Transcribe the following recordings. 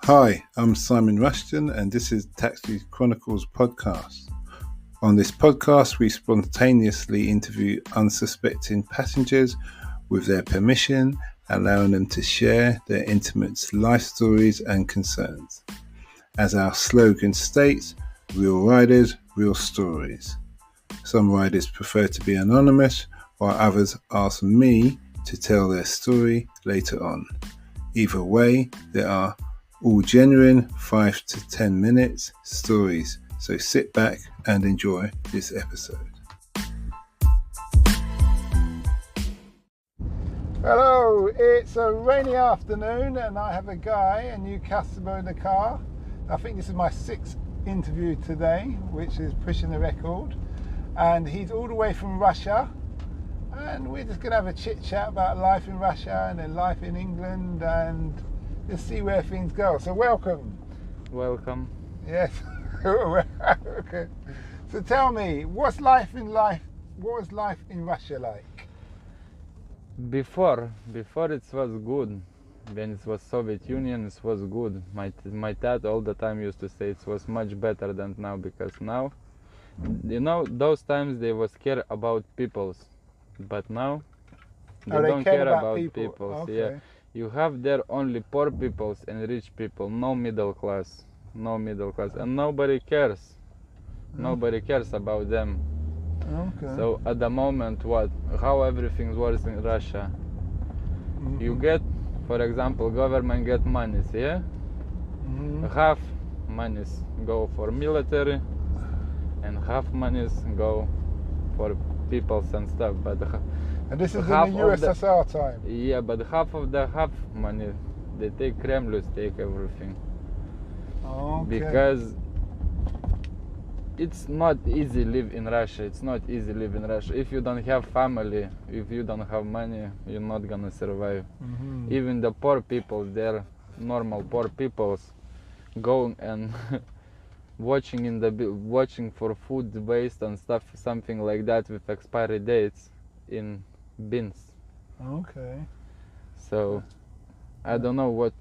Hi, I'm Simon Rushton and this is Taxi Chronicles Podcast. On this podcast, we spontaneously interview unsuspecting passengers with their permission, allowing them to share their intimate life stories and concerns. As our slogan states, real riders, real stories. Some riders prefer to be anonymous, while others ask me to tell their story later on. Either way, there are all genuine 5 to 10 minutes stories, so sit back and enjoy this episode. Hello, it's a rainy afternoon and I have a new customer in the car. I think this is my 6th interview today, which is pushing the record, and he's all the way from Russia, and we're just going to have a chit chat about life in Russia and then life in England and just see where things go. So welcome. Welcome. Yes. Okay. So tell me, what was life in Russia like? Before it was good. When it was Soviet Union, it was good. My dad all the time used to say it was much better than now, because now, those times they was care about peoples, but now they don't care about peoples. Okay. Yeah. You have there only poor peoples and rich people, no middle class, and nobody cares. Nobody cares about them. Okay. So at the moment, how everything works in Russia, you get, for example, government get monies, yeah? Half monies go for military, and half monies go for peoples and stuff, but and this is in the USSR time? Yeah, but half money, they take Kremlin, take everything. Okay. Because it's not easy live in Russia. If you don't have family, if you don't have money, you're not gonna survive. Even the poor people, they're normal poor peoples, go and watching for food waste and stuff, something like that, with expiry dates in bins. Okay. So I don't know what.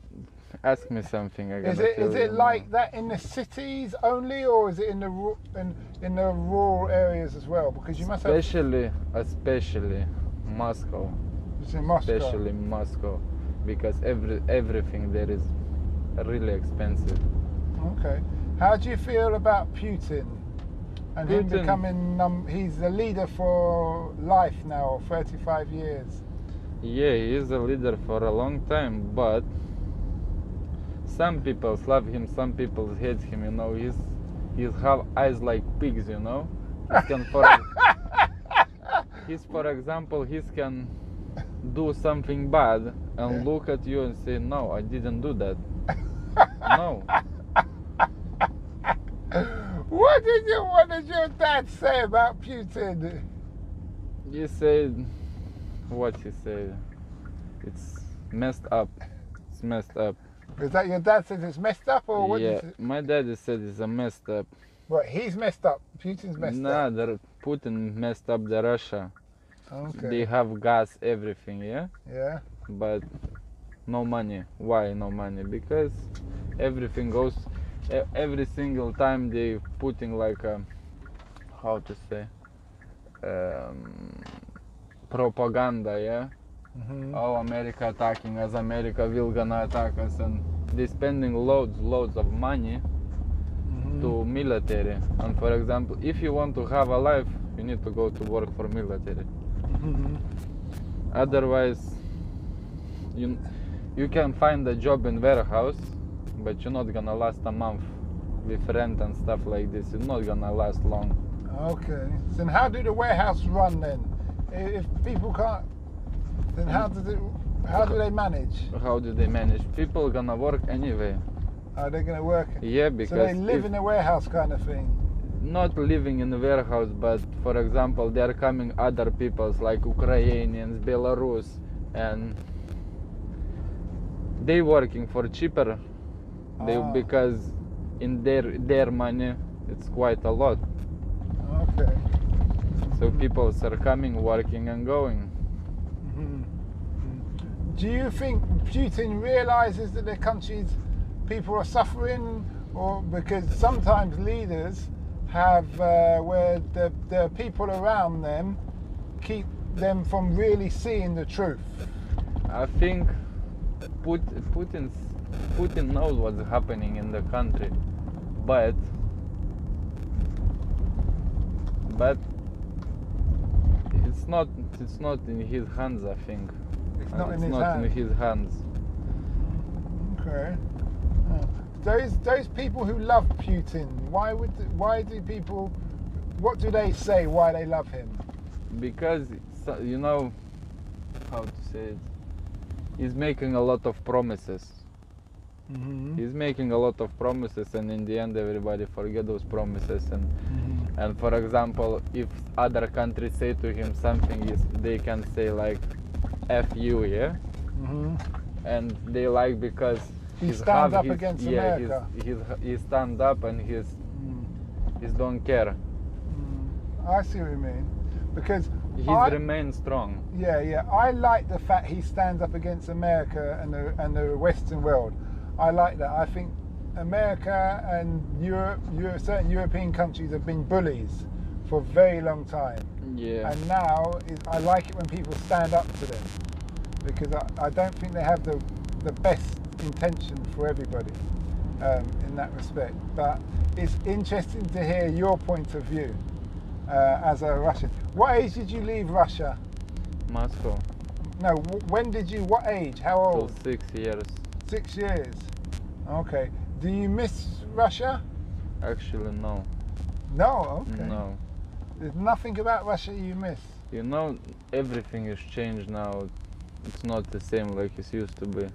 Ask me something. Is it like that in the cities only, or is it in the rural areas as well? Because you must have. Especially Moscow. It's in Moscow. Especially Moscow, because everything there is really expensive. Okay. How do you feel about Putin and him becoming? He's the leader for life now, 35 years. Yeah, he is a leader for a long time, but some people love him, some people hate him. He's have eyes like pigs. He can for example, he can do something bad and look at you and say, "No, I didn't do that." No. What did your dad say about Putin? He said, what he said? It's messed up. It's messed up. Is that your dad says it's messed up, or what? Yeah, my dad said it's a messed up. What, he's messed up? Putin's messed up? Nah, Putin messed up the Russia. Okay. They have gas, everything, yeah? Yeah. But no money. Why no money? Because everything goes, every single time they putting like a, how to say, propaganda, yeah? Oh, America attacking us, America will gonna attack us, and they spending loads of money to military. And for example, if you want to have a life, you need to go to work for military. Otherwise, you can find a job in warehouse, but you're not gonna last a month with rent and stuff like this. It's not gonna last long. Okay. So how do the warehouse run then? If people can't, then how do they manage? How do they manage? People gonna work anyway. Are they gonna work? Yeah, because so they live in a warehouse kind of thing. Not living in a warehouse, but for example, they are coming other peoples like Ukrainians, Belarus, and they working for cheaper. Because in their money, it's quite a lot. Okay. So people are coming, working, and going. Do you think Putin realizes that the country's people are suffering, or because sometimes leaders have where the people around them keep them from really seeing the truth? I think Putin knows what's happening in the country, but it's not in his hands. I think It's not in his hands. Okay. Those people who love Putin, why do people? What do they say? Why they love him? Because you know how to say it. He's making a lot of promises. Mm-hmm. He's making a lot of promises, and in the end, everybody forget those promises. And for example, if other countries say to him something, they can say like "F you," yeah. Mm-hmm. And they like because he stands up against America. He stand up and he's don't care. I see what you mean, because He's remain strong. Yeah. I like the fact he stands up against America and the Western world. I like that. I think America and Europe, certain European countries have been bullies for a very long time. Yeah. And now I like it when people stand up to them, because I don't think they have the best intention for everybody in that respect. But it's interesting to hear your point of view as a Russian. What age did you leave Russia? Moscow. No, when did you, what age, how old? So 6 years. 6 years. Okay. Do you miss Russia? Actually, no. No, okay. No. There's nothing about Russia you miss. You know, everything is changed now. It's not the same like it used to be.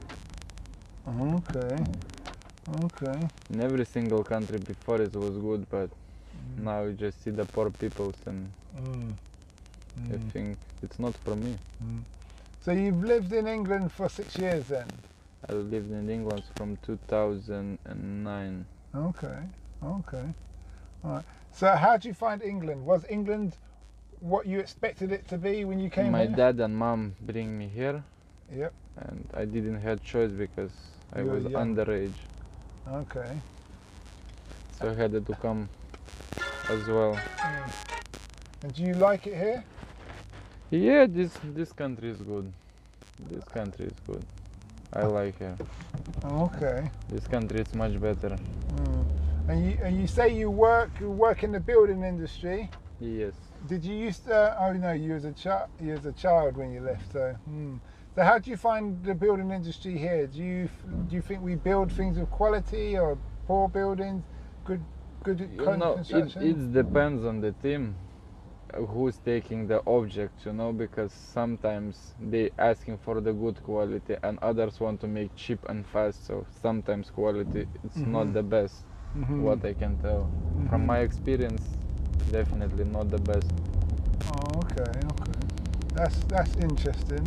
Okay. In every single country before it was good, but now you just see the poor peoples, and I think it's not for me. So you've lived in England for 6 years then? I lived in England from 2009. Okay. All right. So how do you find England? Was England what you expected it to be when you came My here? dad and mom bring me here. Yep. And I didn't have choice because I You were was young. underage. Okay. So I had to come as well. And do you like it here? Yeah, this country is good. This country is good. I like it. Okay. This country is much better. And you say you work in the building industry. Yes. Did you used to? Oh no, you was a child when you left. So, so how do you find the building industry here? Do you think we build things of quality, or poor buildings? Good You know, construction. it depends on the team who's taking the object. You know, because sometimes they asking for the good quality, and others want to make cheap and fast. So sometimes quality it's not the best. What I can tell from my experience, definitely not the best. Oh, okay. That's interesting.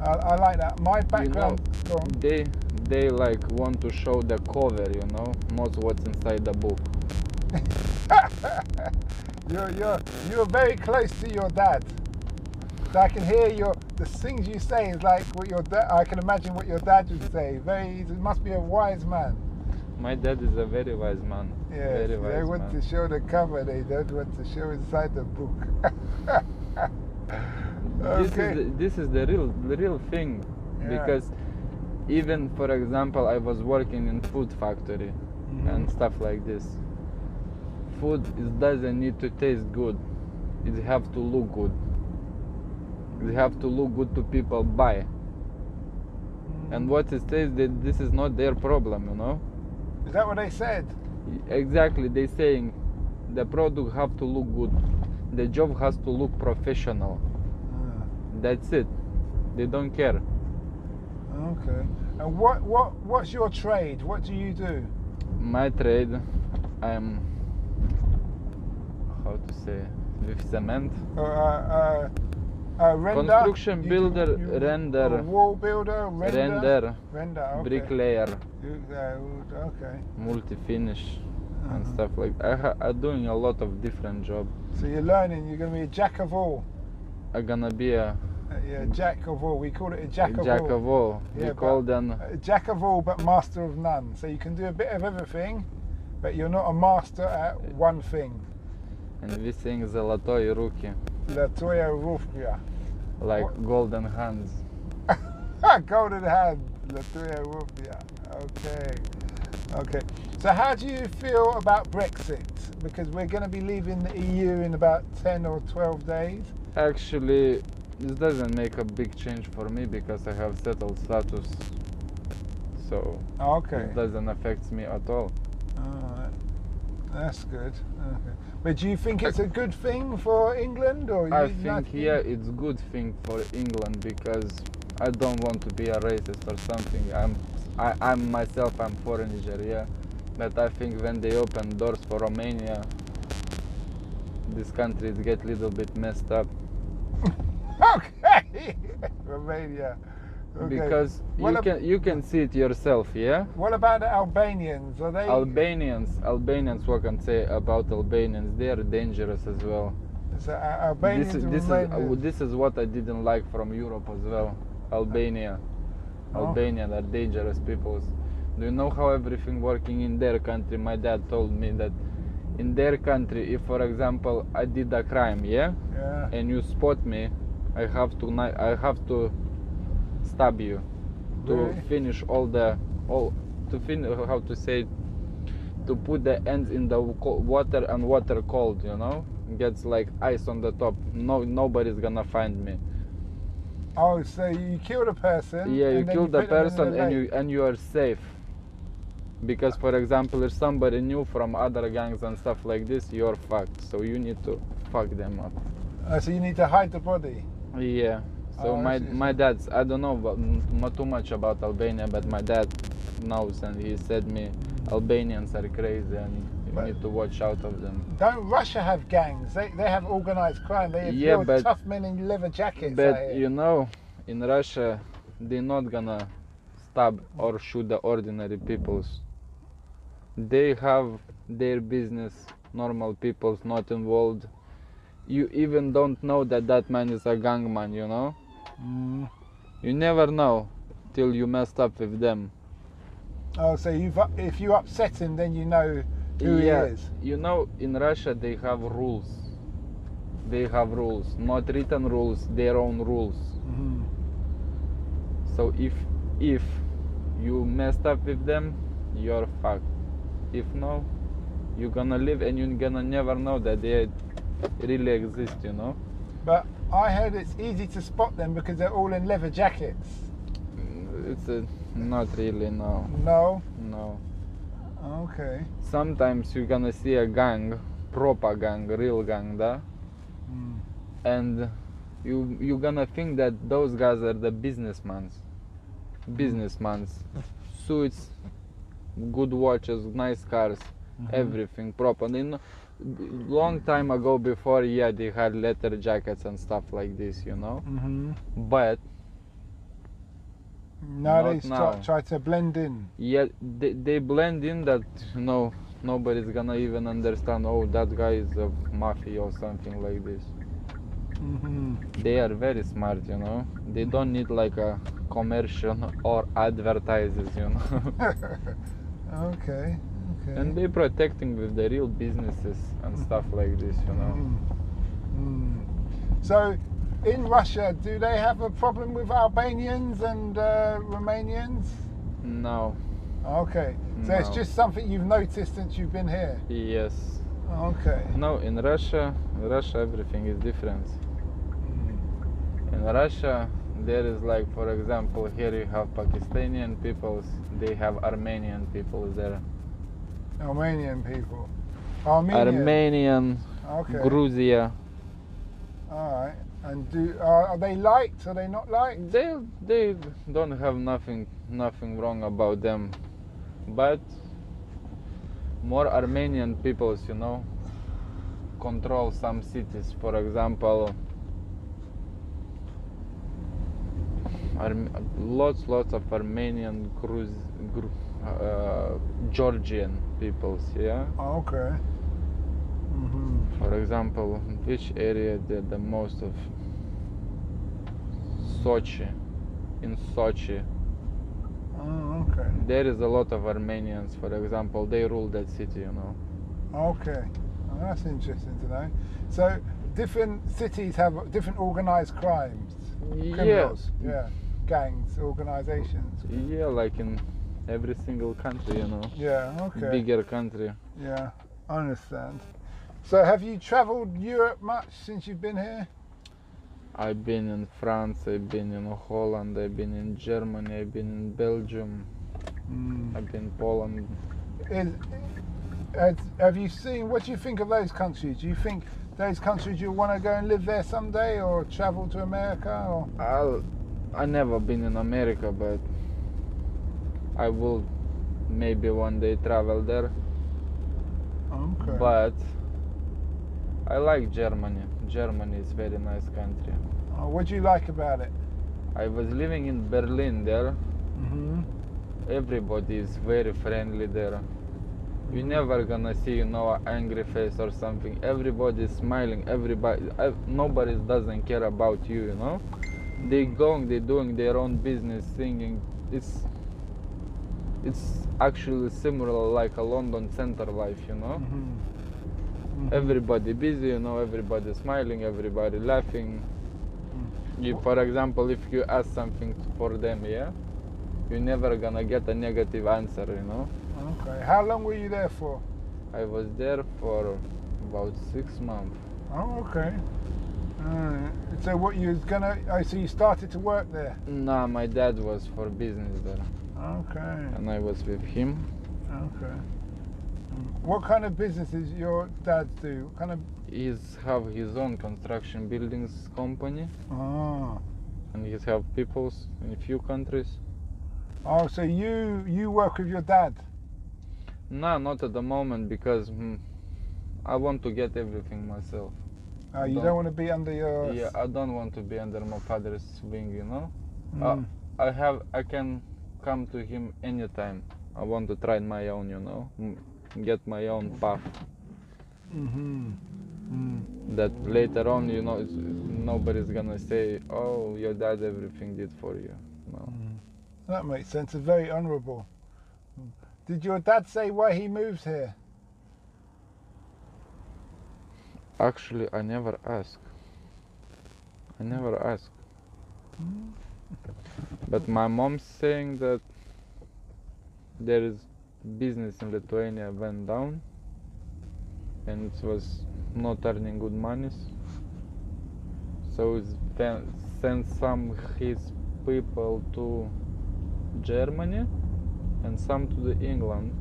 I like that. My background. You know, they like want to show the cover, you know, not what's inside the book. You're very close to your dad. So I can hear the things you say is like what your dad. I can imagine what your dad would say. He must be a wise man. My dad is a very wise man. Yeah, very wise they want man. to show the cover. They don't want to show inside the book. Okay. This is the real thing, because even for example, I was working in food factory and stuff like this. Food doesn't need to taste good. It have to look good. It have to look good to people buy. And what it says that this is not their problem, you know. Is that what they said? Exactly, they saying the product have to look good. The job has to look professional. That's it. They don't care. Okay. And what's your trade? What do you do? My trade, I'm how to say, with cement. Render, Construction builder, render, wall builder, render, okay. bricklayer, okay. multi-finish and stuff like that. I'm doing a lot of different jobs. So you're learning. You're going to be a jack of all. I'm gonna be a Yeah, jack of all. We call it a jack of all. Jack of all. Yeah, We call them. A jack of all, but master of none. So you can do a bit of everything, but you're not a master at one thing. And we sing Zolotoy Ruki, Latoya Rufia. like golden hands. Golden hand. Latoya Rufia. Okay. So how do you feel about Brexit? Because we're going to be leaving the EU in about 10 or 12 days. Actually, this doesn't make a big change for me because I have settled status. So it doesn't affect me at all. Alright. That's good. Okay. But do you think it's a good thing for England, or I think it's good thing for England because I don't want to be a racist or something. I'm myself, I'm foreigner, yeah. But I think when they open doors for Romania, these countries get a little bit messed up. Okay, Romania. Okay. Because you can see it yourself, yeah. What about the Albanians? Are they Albanians? What can say about Albanians? They are dangerous as well. So Albanians this is what I didn't like from Europe as well. Albania are dangerous people. Do you know how everything working in their country? My dad told me that in their country, if for example I did a crime, yeah, and you spot me, I have to stab you to finish to put the ends in the water and water cold, you know, gets like ice on the top. Nobody's gonna find me. Oh, so you killed a person? Yeah, you killed the person and you are safe. Because for example, if somebody new from other gangs and stuff like this, you're fucked. So you need to fuck them up. So you need to hide the body? Yeah. So my dad's, I don't know not too much about Albania, but my dad knows, and he said me Albanians are crazy and you need to watch out of them. Don't Russia have gangs? They have organized crime. They have tough men in leather jackets. But you know, in Russia, they're not gonna stab or shoot the ordinary peoples. They have their business, normal people's not involved. You even don't know that man is a gangman, you know? You never know till you messed up with them. Oh, so if you upset him, then you know who he is. You know, in Russia they have rules. They have rules, not written rules, their own rules. So if you messed up with them, you're fucked. If no, you're gonna live and you're gonna never know that they really exist, you know. But I heard it's easy to spot them because they're all in leather jackets. It's not really, no. No? No. Okay. Sometimes you're gonna see a gang, proper gang, real gang, da? And you're gonna think that those guys are the businessmen. Suits, good watches, nice cars, everything proper. Long time ago before, they had leather jackets and stuff like this, you know. But now they try to blend in. Yeah, they blend in that, you know, nobody's gonna even understand, oh, that guy is a mafia or something like this. They are very smart, you know. They don't need like a commercial or advertisers, you know. Okay. And they're protecting with the real businesses and stuff like this, you know. So, in Russia, do they have a problem with Albanians and Romanians? No. Okay. So it's just something you've noticed since you've been here? Yes. Okay. No, in Russia everything is different. In Russia, there is like, for example, here you have Pakistani peoples, they have Armenian people there. Armenian people. Armenian, Georgia. Alright. And are they liked? Are they not liked? They don't have nothing wrong about them. But more Armenian peoples, you know, control some cities. For example, lots of Armenian, Georgian peoples, yeah. Okay. For example, which area did the most of Sochi. In Sochi. Oh, okay. There is a lot of Armenians, for example. They rule that city, you know. Okay. Well, that's interesting to know. So different cities have different organised crimes. Criminals. Yeah. Gangs, organisations. Yeah, like in every single country, you know. Yeah, okay. Bigger country. Yeah, I understand. So have you travelled Europe much since you've been here? I've been in France, I've been in Holland, I've been in Germany, I've been in Belgium, I've been in Poland. Have you seen, what do you think of those countries? Do you think those countries you want to go and live there someday, or travel to America? Or? I never been in America, but I will maybe one day travel there. Okay. But I like Germany. Germany is very nice country. Oh, what do you like about it? I was living in Berlin there. Mm-hmm. Everybody is very friendly there. You're never gonna see, you know, an angry face or something. Everybody is smiling. Nobody doesn't care about you, you know. They're doing their own business, singing. It's actually similar like a London center life, you know. Mm-hmm. Mm-hmm. Everybody busy, you know. Everybody smiling. Everybody laughing. For example, if you ask something for them, yeah, you're never gonna get a negative answer, you know. Okay. How long were you there for? I was there for about 6 months. Oh, okay. So what you was gonna? Oh, so you started to work there? Nah, my dad was for business there. Okay. And I was with him. Okay. What kind of businesses your dad do? What kind of? He's have his own construction buildings company. Oh. And he's have peoples in a few countries. Oh, so you work with your dad? Nah, not at the moment, because I want to get everything myself. You don't want to be under your... Yeah, I don't want to be under my father's wing, you know. I can come to him anytime. I want to try my own, you know, get my own path. That later on, you know, nobody's gonna say, oh, your dad everything did for you. No. That makes sense. It's very honourable. Did your dad say why he moves here? Actually, I never asked. But my mom's saying that there is business in Lithuania went down and it was not earning good money. So it's sent some his people to Germany and some to the England,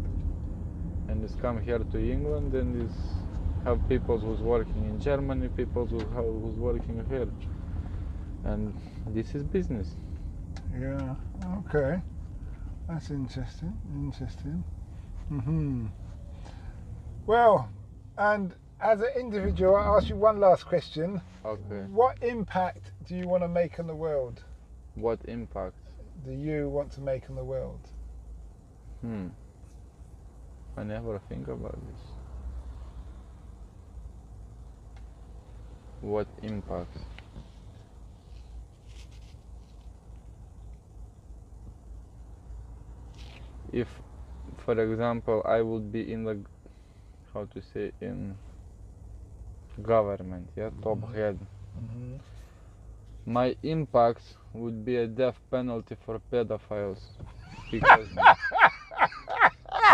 and he's come here to England and he's have people who's working in Germany, people who's working here, and this is business. Yeah. Okay. That's interesting. Well, and as an individual, I'll ask you one last question. Okay. What impact do you want to make on the world? What impact do you want to make on the world? I never think about this. What impact? If, for example, I would be in the, how to say, in government, yeah, top head, my impact would be a death penalty for pedophiles, because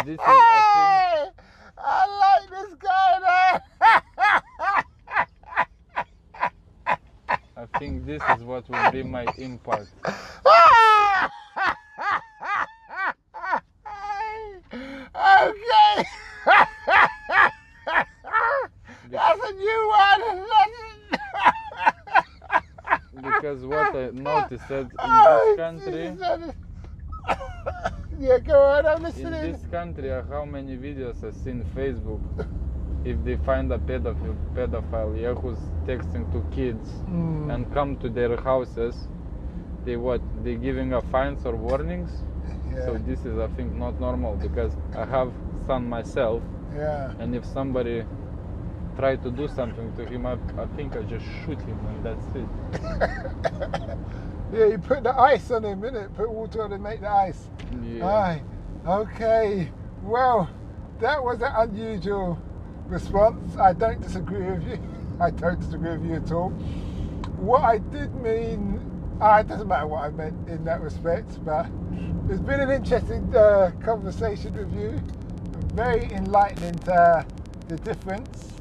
this is, I like this guy now. I think this is what will be my impact. Okay. That's a new one. Because what I noticed in this country, yeah, go on, I'm listening. in this country, how many videos I've seen Facebook, if they find a pedophile, yeah, who's texting to kids and come to their houses, they giving a fines or warnings. Yeah. So this is, I think, not normal, because I have son myself. Yeah. And if somebody try to do something to him, I think I just shoot him and that's it. Yeah, you put the ice on him, innit? Put water on him, make the ice. Yeah. Aye. Okay. Well, that was an unusual response. I don't disagree with you. I don't disagree with you at all. What I did mean, it doesn't matter what I meant in that respect, but it's been an interesting conversation with you. Very enlightening to the difference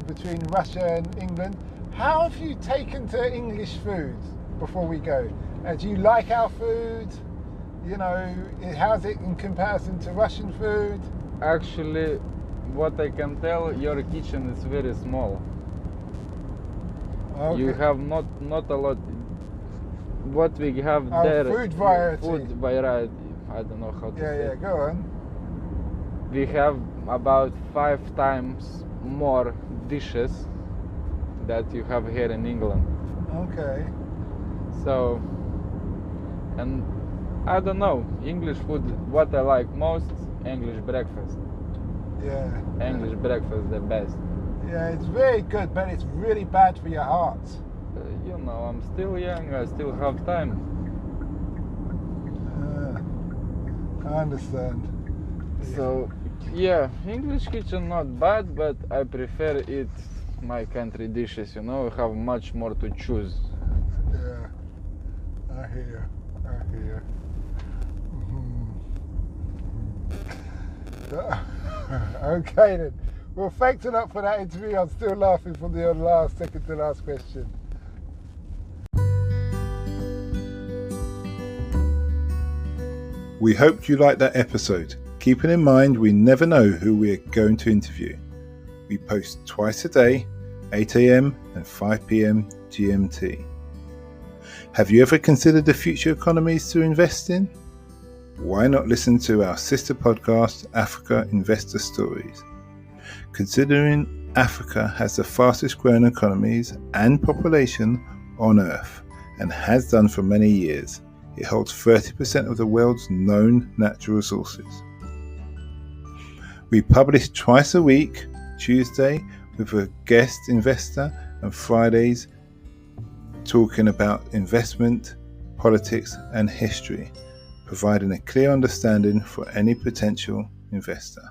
between Russia and England. How have you taken to English food before we go? Do you like our food? You know, how's it in comparison to Russian food? Actually, what I can tell, your kitchen is very small. Okay. You have not a lot. What we have there, food variety. I don't know how to say. Yeah, go on. We have about 5 times more dishes that you have here in England. Okay. So, and I don't know, English food, what I like most, English breakfast. Yeah. English breakfast, the best. Yeah, it's very good, but it's really bad for your heart. You know, I'm still young, I still have time. I understand. So, yeah, English kitchen not bad, but I prefer eat my country dishes, you know, I have much more to choose. Yeah, I hear you. Okay then. Well, thanks a lot for that interview. I'm still laughing from the second to last question. We hope you liked that episode. Keeping in mind, we never know who we're going to interview. We post twice a day, 8 a.m. and 5 p.m. GMT. Have you ever considered the future economies to invest in? Why not listen to our sister podcast, Africa Investor Stories? Considering Africa has the fastest growing economies and population on Earth and has done for many years, it holds 30% of the world's known natural resources. We publish twice a week, Tuesday with a guest investor and Fridays talking about investment, politics and history, providing a clear understanding for any potential investor.